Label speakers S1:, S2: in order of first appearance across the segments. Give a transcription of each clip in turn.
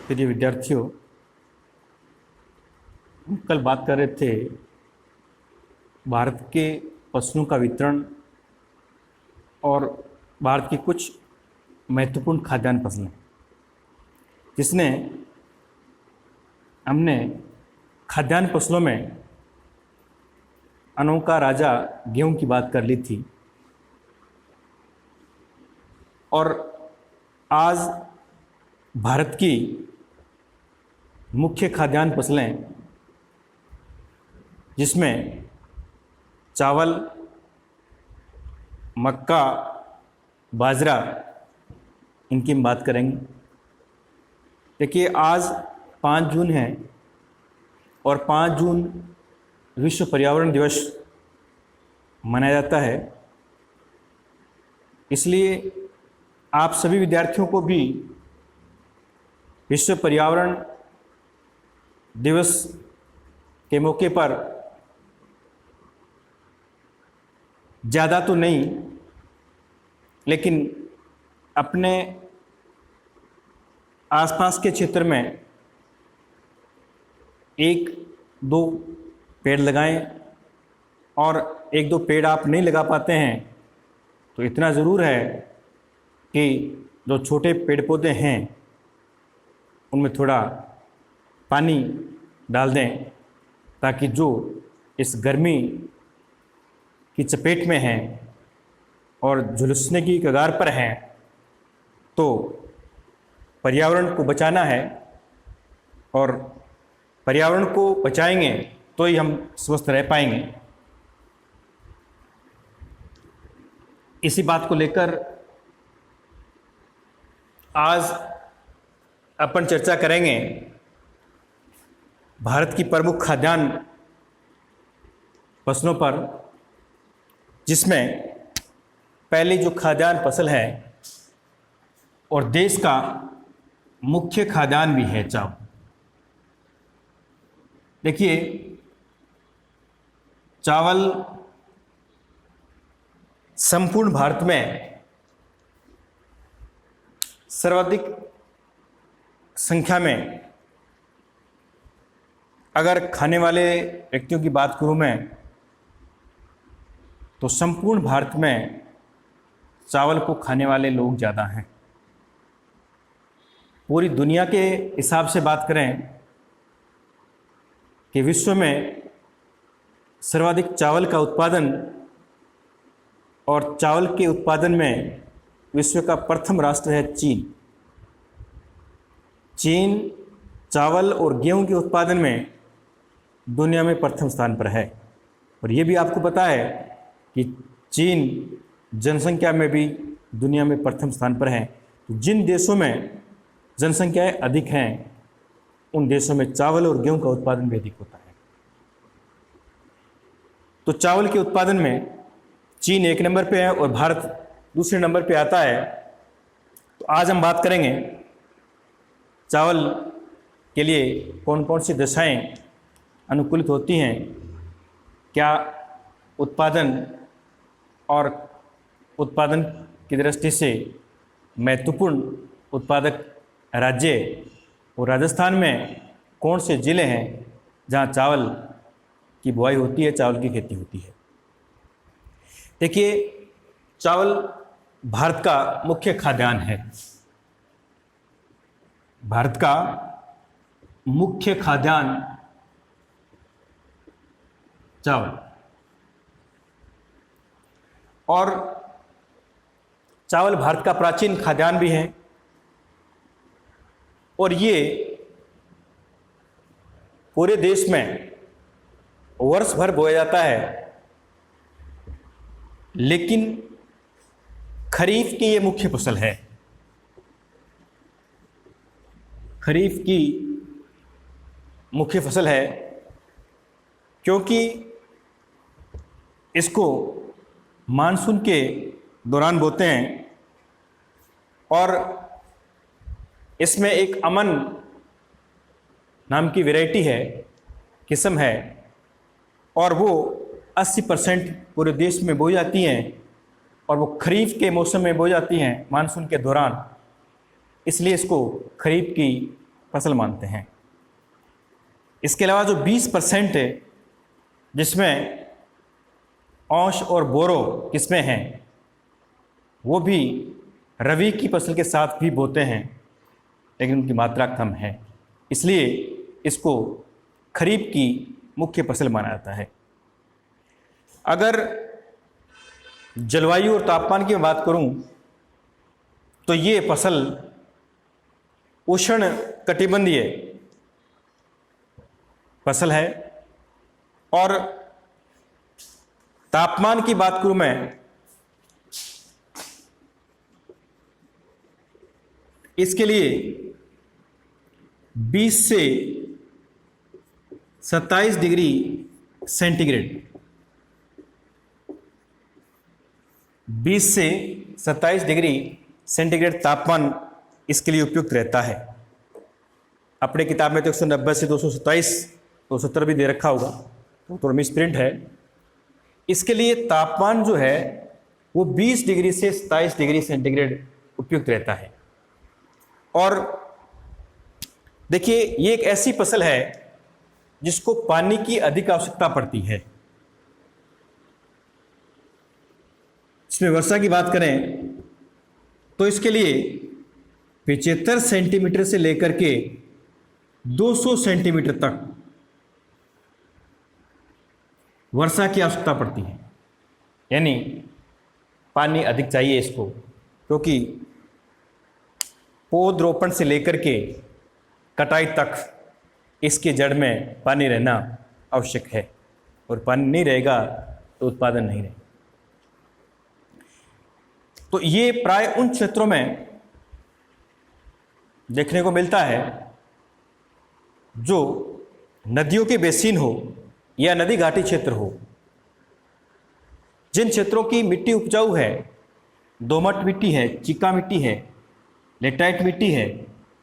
S1: प्रिय विद्यार्थियों, हम कल बात कर रहे थे भारत के फसलों का वितरण और भारत की कुछ महत्वपूर्ण खाद्यान्न फसलें, जिसने हमने खाद्यान्न फसलों में अन्नों का राजा गेहूं की बात कर ली थी। और आज भारत की मुख्य खाद्यान्न फसलें, जिसमें चावल, मक्का, बाजरा, इनकी हम बात करेंगे। देखिए, आज 5 जून है और 5 जून विश्व पर्यावरण दिवस मनाया जाता है। इसलिए आप सभी विद्यार्थियों को भी विश्व पर्यावरण दिवस के मौके पर ज़्यादा तो नहीं, लेकिन अपने आसपास के क्षेत्र में 1-2 पेड़ लगाएं। और 1-2 पेड़ आप नहीं लगा पाते हैं तो इतना ज़रूर है कि जो छोटे पेड़ पौधे हैं उनमें थोड़ा पानी डाल दें, ताकि जो इस गर्मी की चपेट में हैं और झुलसने की कगार पर हैं, तो पर्यावरण को बचाना है। और पर्यावरण को बचाएंगे तो ही हम स्वस्थ रह पाएंगे। इसी बात को लेकर आज अपन चर्चा करेंगे भारत की प्रमुख खाद्यान्न फसलों पर, जिसमें पहली जो खाद्यान्न फसल है और देश का मुख्य खाद्यान्न भी है, चावल। देखिए, चावल संपूर्ण भारत में सर्वाधिक संख्या में, अगर खाने वाले व्यक्तियों की बात करूं मैं, तो संपूर्ण भारत में चावल को खाने वाले लोग ज़्यादा हैं। पूरी दुनिया के हिसाब से बात करें कि विश्व में सर्वाधिक चावल का उत्पादन और चावल के उत्पादन में विश्व का प्रथम राष्ट्र है चीन। चीन चावल और गेहूं के उत्पादन में दुनिया में प्रथम स्थान पर है। और ये भी आपको पता है कि चीन जनसंख्या में भी दुनिया में प्रथम स्थान पर है। तो जिन देशों में जनसंख्याएं अधिक हैं, उन देशों में चावल और गेहूं का उत्पादन भी अधिक होता है। तो चावल के उत्पादन में चीन 1 नंबर पे है और भारत दूसरे नंबर पे आता है। तो आज हम बात करेंगे चावल के लिए कौन कौन सी दशाएं अनुकूलित होती हैं, क्या उत्पादन और उत्पादन की दृष्टि से महत्वपूर्ण उत्पादक राज्य और राजस्थान में कौन से ज़िले हैं जहां चावल की बुआई होती है, चावल की खेती होती है। देखिए, चावल भारत का मुख्य खाद्यान्न है। भारत का मुख्य खाद्यान्न चावल। और चावल भारत का प्राचीन खाद्यान्न भी है और ये पूरे देश में वर्ष भर बोया जाता है, लेकिन खरीफ की ये मुख्य फसल है। खरीफ की मुख्य फसल है क्योंकि इसको मानसून के दौरान बोते हैं और इसमें एक अमन नाम की वैरायटी है, किस्म है, और वो 80% पूरे देश में बोई जाती हैं और वो खरीफ के मौसम में बोई जाती हैं, मानसून के दौरान। इसलिए इसको खरीफ की फसल मानते हैं। इसके अलावा जो 20% है जिसमें औश और बोरो किस्में हैं, वो भी रबी की फसल के साथ भी बोते हैं, लेकिन उनकी मात्रा कम है, इसलिए इसको खरीफ की मुख्य फसल माना जाता है। अगर जलवायु और तापमान की मैं बात करूं तो ये फसल उष्ण कटिबंधीय फसल है, और तापमान की बात करूं मैं, इसके लिए 20 से 27 डिग्री सेंटीग्रेड 20 से 27 डिग्री सेंटीग्रेड तापमान इसके लिए उपयुक्त रहता है। अपने किताब में तो 190 से 227 270 भी दे रखा होगा, तो थोड़ा मिस प्रिंट है। इसके लिए तापमान जो है वो 20 डिग्री से 27 डिग्री सेंटीग्रेड उपयुक्त रहता है। और देखिए, ये एक ऐसी फसल है जिसको पानी की अधिक आवश्यकता पड़ती है। इसमें वर्षा की बात करें तो इसके लिए 75 सेंटीमीटर से लेकर के 200 सेंटीमीटर तक वर्षा की आवश्यकता पड़ती है, यानी पानी अधिक चाहिए इसको, क्योंकि पौधरोपण से लेकर के कटाई तक इसके जड़ में पानी रहना आवश्यक है, और पानी नहीं रहेगा तो उत्पादन नहीं रहेगा। तो ये प्राय उन क्षेत्रों में देखने को मिलता है जो नदियों के बेसिन हो या नदी घाटी क्षेत्र हो। जिन क्षेत्रों की मिट्टी उपजाऊ है, दोमट मिट्टी है, चिका मिट्टी है, लेटराइट मिट्टी है,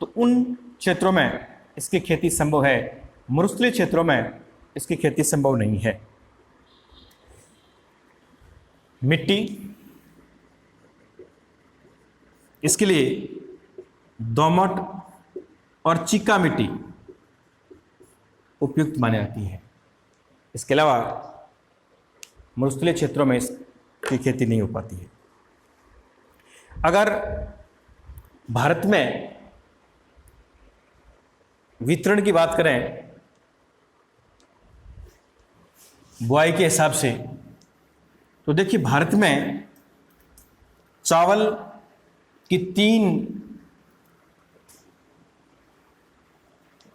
S1: तो उन क्षेत्रों में इसकी खेती संभव है। मरुस्थलीय क्षेत्रों में इसकी खेती संभव नहीं है। मिट्टी इसके लिए दोमट और चिका मिट्टी उपयुक्त मानी जाती है। इसके अलावा मरुस्थलीय क्षेत्रों में इसकी खेती नहीं हो पाती है। अगर भारत में वितरण की बात करें बुआई के हिसाब से, तो देखिए भारत में चावल की 3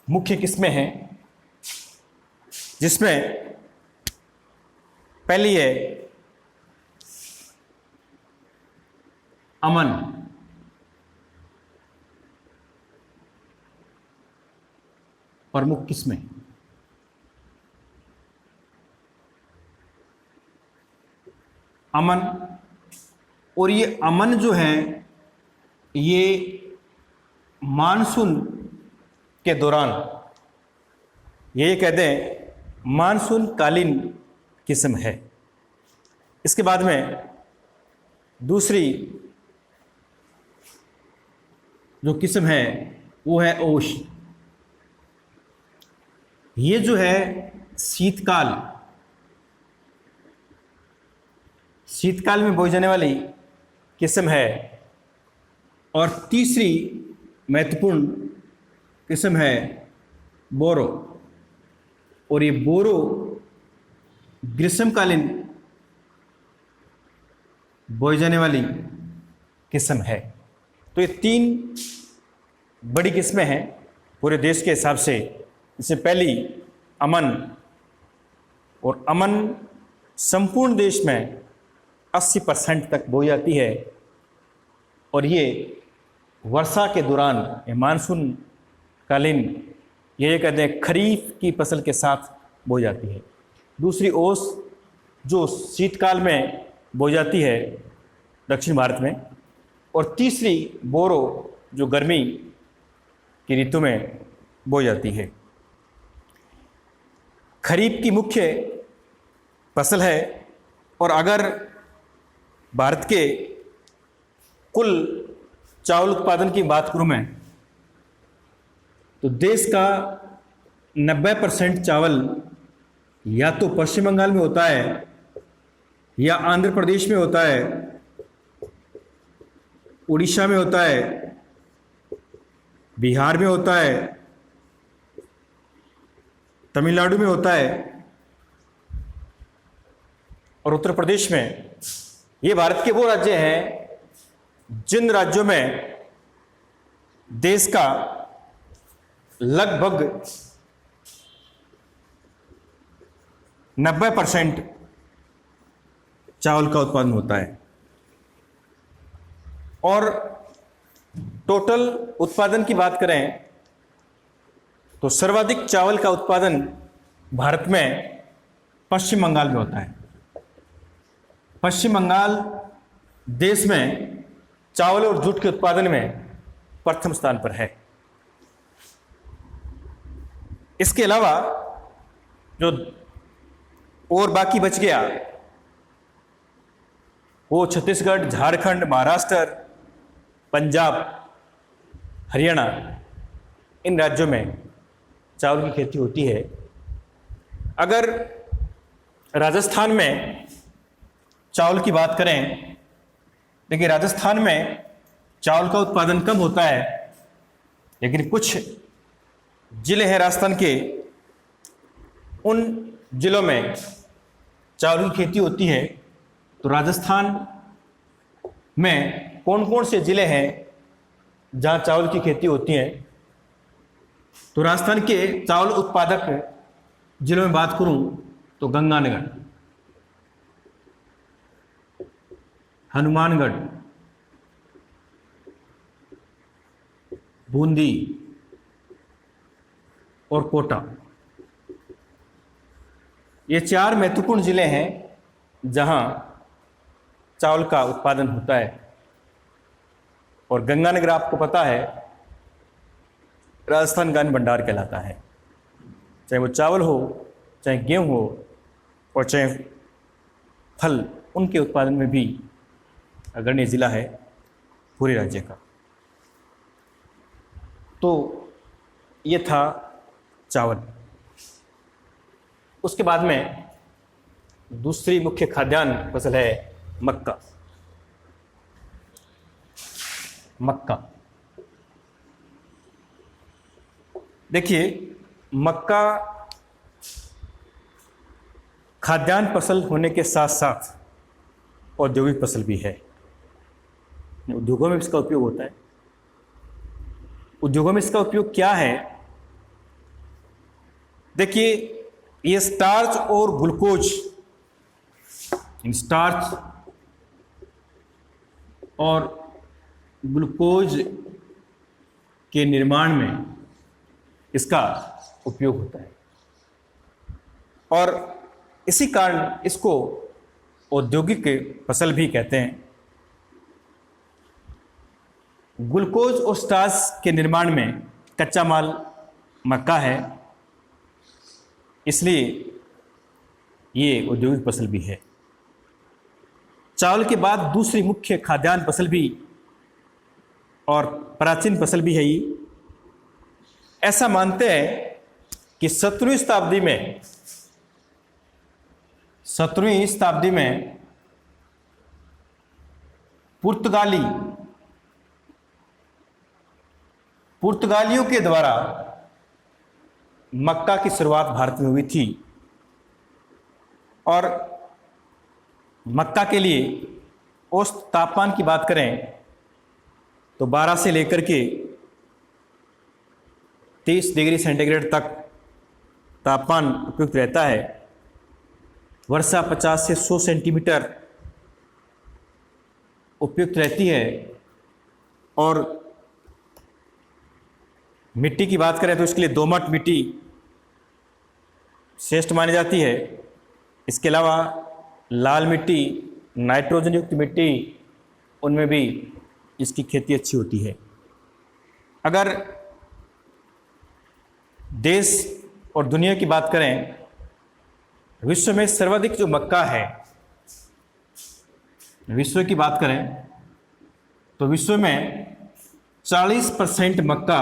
S1: मुख्य किस्में हैं, जिसमें पहली है अमन, प्रमुख किस्में। अमन, और ये अमन जो है ये मानसून के दौरान, ये कहते हैं मानसून कालीन किस्म है। इसके बाद में दूसरी जो किस्म है वो है ओश। ये जो है शीतकाल में बोई जाने वाली किस्म है। और तीसरी महत्वपूर्ण किस्म है बोरो, और ये बोरो ग्रीष्मकालीन बोई जाने वाली किस्म है। तो ये 3 बड़ी किस्में हैं पूरे देश के हिसाब से। इससे पहली अमन, और अमन संपूर्ण देश में 80% तक बोई जाती है, और ये वर्षा के दौरान मानसून कालीन, ये कहते हैं खरीफ की फसल के साथ बोई जाती है। दूसरी ओस जो शीतकाल में बोई जाती है दक्षिण भारत में, और तीसरी बोरो जो गर्मी की ऋतु में बोई जाती है। खरीफ की मुख्य फसल है। और अगर भारत के कुल चावल उत्पादन की बात करूं मैं, तो देश का 90% चावल या तो पश्चिम बंगाल में होता है, या आंध्र प्रदेश में होता है, उड़ीसा में होता है, बिहार में होता है, तमिलनाडु में होता है और उत्तर प्रदेश में। ये भारत के वो राज्य हैं जिन राज्यों में देश का लगभग 90% चावल का उत्पादन होता है। और टोटल उत्पादन की बात करें तो सर्वाधिक चावल का उत्पादन भारत में पश्चिम बंगाल में होता है। पश्चिम बंगाल देश में चावल और जूट के उत्पादन में प्रथम स्थान पर है। इसके अलावा जो और बाकी बच गया वो छत्तीसगढ़, झारखंड, महाराष्ट्र, पंजाब, हरियाणा, इन राज्यों में चावल की खेती होती है। अगर राजस्थान में चावल की बात करें, देखिए राजस्थान में चावल का उत्पादन कम होता है, लेकिन कुछ जिले हैं राजस्थान के, उन जिलों में चावल की खेती होती है। तो राजस्थान में कौन कौन से जिले हैं जहां चावल की खेती होती है? तो राजस्थान के चावल उत्पादक जिलों में बात करूं तो गंगानगर, हनुमानगढ़, बूंदी और कोटा, ये 4 महत्वपूर्ण जिले हैं जहां चावल का उत्पादन होता है। और गंगानगर आपको पता है राजस्थान का अन्न भंडार कहलाता है, चाहे वो चावल हो, चाहे गेहूं हो और चाहे फल, उनके उत्पादन में भी अग्रणी जिला है पूरे राज्य का। तो ये था चावल। उसके बाद में दूसरी मुख्य खाद्यान्न फसल है मक्का। मक्का, देखिए मक्का खाद्यान्न फसल होने के साथ साथ औद्योगिक फसल भी है। उद्योगों में इसका उपयोग होता है। उद्योगों में इसका उपयोग क्या है? देखिए ये स्टार्च और ग्लूकोज, स्टार्च और ग्लूकोज के निर्माण में इसका उपयोग होता है और इसी कारण इसको औद्योगिक फसल भी कहते हैं। ग्लूकोज और स्टार्च के निर्माण में कच्चा माल मक्का है, इसलिए ये औद्योगिक फसल भी है। चावल के बाद दूसरी मुख्य खाद्यान्न फसल भी और प्राचीन फसल भी है ये। ऐसा मानते हैं कि 17वीं शताब्दी में पुर्तगालियों के द्वारा मक्का की शुरुआत भारत में हुई थी और मक्का के लिए औसत तापमान की बात करें तो 12 से लेकर के 30 डिग्री सेंटीग्रेड तक तापमान उपयुक्त रहता है। वर्षा 50 से 100 सेंटीमीटर उपयुक्त रहती है और मिट्टी की बात करें तो इसके लिए दोमट मिट्टी श्रेष्ठ मानी जाती है। इसके अलावा लाल मिट्टी, नाइट्रोजन युक्त मिट्टी, उनमें भी इसकी खेती अच्छी होती है। अगर देश और दुनिया की बात करें, विश्व में सर्वाधिक जो मक्का है, विश्व की बात करें तो विश्व में 40% मक्का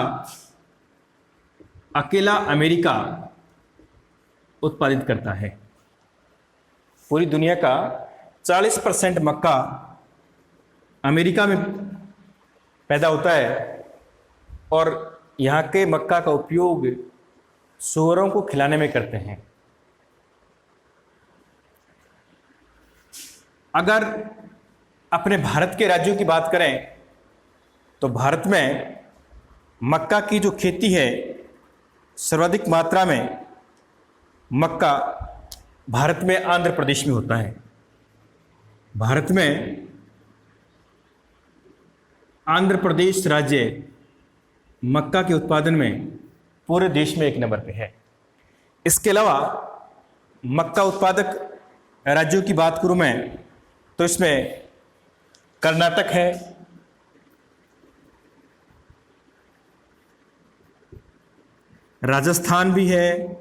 S1: अकेला अमेरिका उत्पादित करता है। पूरी दुनिया का 40% मक्का अमेरिका में पैदा होता है और यहाँ के मक्का का उपयोग सूअरों को खिलाने में करते हैं। अगर अपने भारत के राज्यों की बात करें तो भारत में मक्का की जो खेती है, सर्वाधिक मात्रा में मक्का भारत में आंध्र प्रदेश में होता है। भारत में आंध्र प्रदेश राज्य मक्का के उत्पादन में पूरे देश में 1 नंबर पे है। इसके अलावा मक्का उत्पादक राज्यों की बात करूं मैं तो इसमें कर्नाटक है, राजस्थान भी है,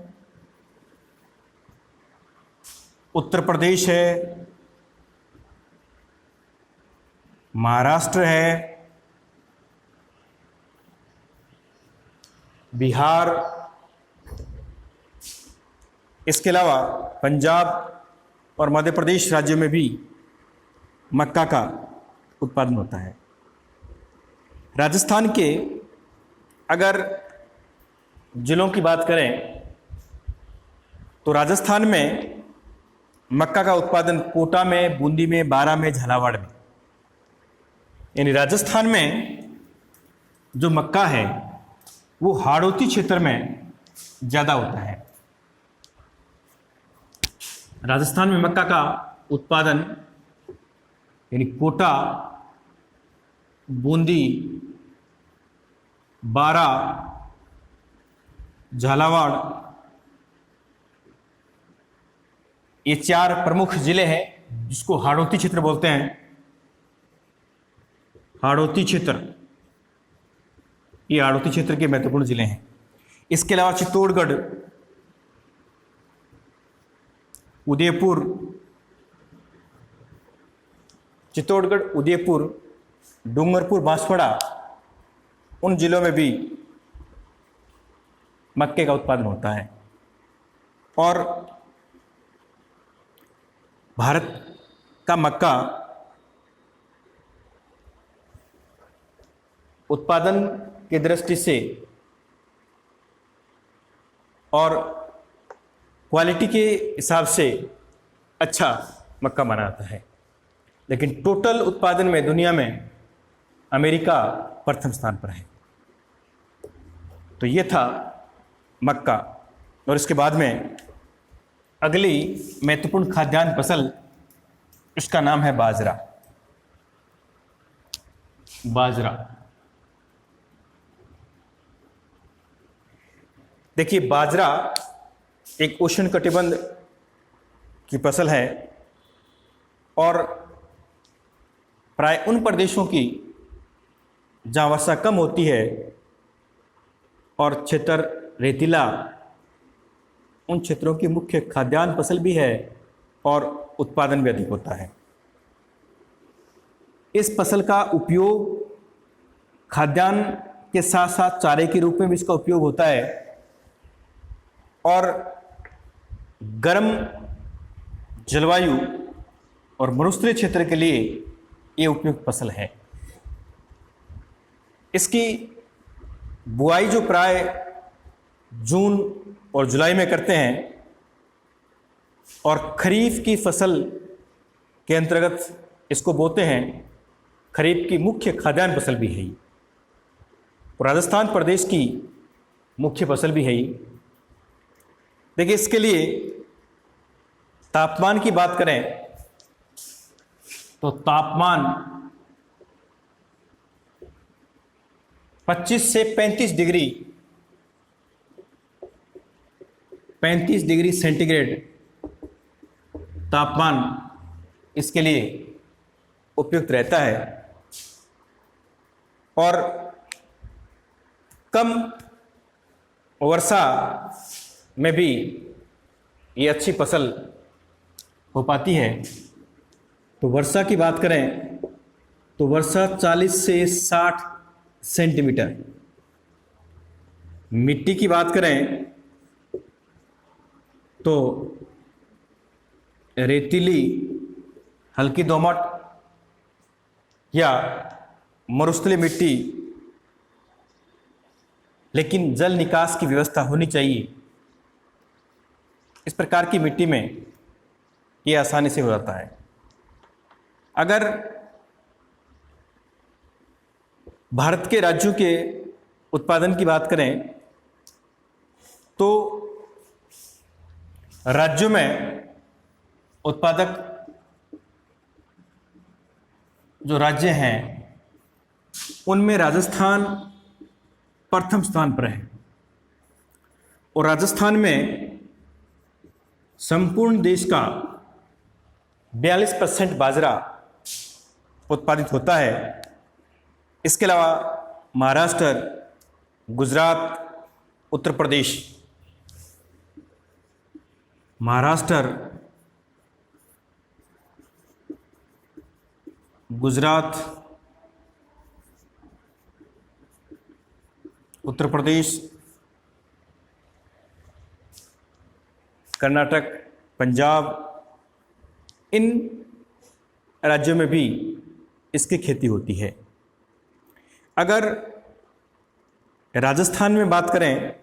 S1: उत्तर प्रदेश है, महाराष्ट्र है, बिहार, इसके अलावा पंजाब और मध्य प्रदेश राज्यों में भी मक्का का उत्पादन होता है। राजस्थान के अगर जिलों की बात करें तो राजस्थान में मक्का का उत्पादन कोटा में, बूंदी में, बारां में, झालावाड़ में, यानी राजस्थान में जो मक्का है वो हाड़ौती क्षेत्र में ज़्यादा होता है। राजस्थान में मक्का का उत्पादन यानी कोटा, बूंदी, बारां, झालावाड़, ये 4 प्रमुख जिले हैं जिसको हाड़ौती क्षेत्र बोलते हैं। हाड़ौती क्षेत्र, ये हाड़ौती क्षेत्र के महत्वपूर्ण जिले हैं। इसके अलावा चित्तौड़गढ़, उदयपुर, डूंगरपुर, बांसवाड़ा, उन जिलों में भी मक्के का उत्पादन होता है। और भारत का मक्का उत्पादन की दृष्टि से और क्वालिटी के हिसाब से अच्छा मक्का माना जाता है, लेकिन टोटल उत्पादन में दुनिया में अमेरिका प्रथम स्थान पर है। तो ये था मक्का। और इसके बाद में अगली महत्वपूर्ण खाद्यान्न फसल, इसका नाम है बाजरा। देखिए, बाजरा एक उष्णकटिबंध की फसल है और प्राय उन प्रदेशों की जहाँ वर्षा कम होती है और क्षेत्र रेतीला, उन क्षेत्रों की मुख्य खाद्यान्न फसल भी है और उत्पादन भी अधिक होता है। इस फसल का उपयोग खाद्यान्न के साथ साथ चारे के रूप में भी इसका उपयोग होता है और गर्म जलवायु और मरुस्थलीय क्षेत्र के लिए ये उपयुक्त फसल है। इसकी बुआई जो प्राय जून और जुलाई में करते हैं और खरीफ की फसल के अंतर्गत इसको बोते हैं। खरीफ की मुख्य खाद्यान्न फसल भी है ये, और राजस्थान प्रदेश की मुख्य फसल भी है ये। देखिए, इसके लिए तापमान की बात करें तो तापमान 25 से 35 डिग्री सेंटीग्रेड तापमान इसके लिए उपयुक्त रहता है और कम वर्षा में भी ये अच्छी फसल हो पाती है। तो वर्षा की बात करें तो वर्षा 40 से 60 सेंटीमीटर मिट्टी की बात करें तो रेतीली, हल्की दोमट या मरुस्थलीय मिट्टी, लेकिन जल निकास की व्यवस्था होनी चाहिए। इस प्रकार की मिट्टी में ये आसानी से हो जाता है। अगर भारत के राज्यों के उत्पादन की बात करें तो राज्यों में उत्पादक जो राज्य हैं उनमें राजस्थान प्रथम स्थान पर है, और राजस्थान में संपूर्ण देश का 42% बाजरा उत्पादित होता है। इसके अलावा महाराष्ट्र, गुजरात, उत्तर प्रदेश, महाराष्ट्र, गुजरात, उत्तर प्रदेश, कर्नाटक, पंजाब, इन राज्यों में भी इसकी खेती होती है। अगर राजस्थान में बात करें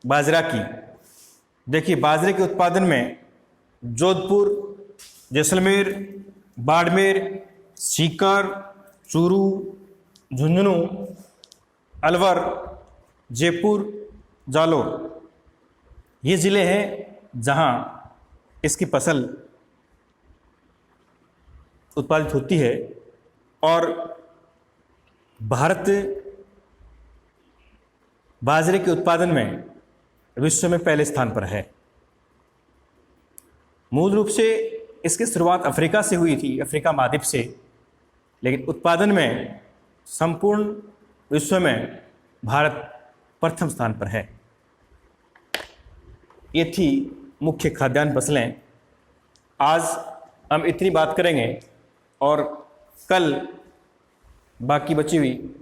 S1: बाजरा की, देखिए बाजरे के उत्पादन में जोधपुर, जैसलमेर, बाड़मेर, सीकर, चूरू, झुंझुनू, अलवर, जयपुर, जालोर ये ज़िले हैं जहां इसकी फसल उत्पादित होती है, और भारत बाजरे के उत्पादन में विश्व में पहले स्थान पर है। मूल रूप से इसकी शुरुआत अफ्रीका से हुई थी, अफ्रीका महाद्वीप से, लेकिन उत्पादन में संपूर्ण विश्व में भारत प्रथम स्थान पर है। ये थी मुख्य खाद्यान्न फसलें। आज हम इतनी बात करेंगे और कल बाकी बची हुई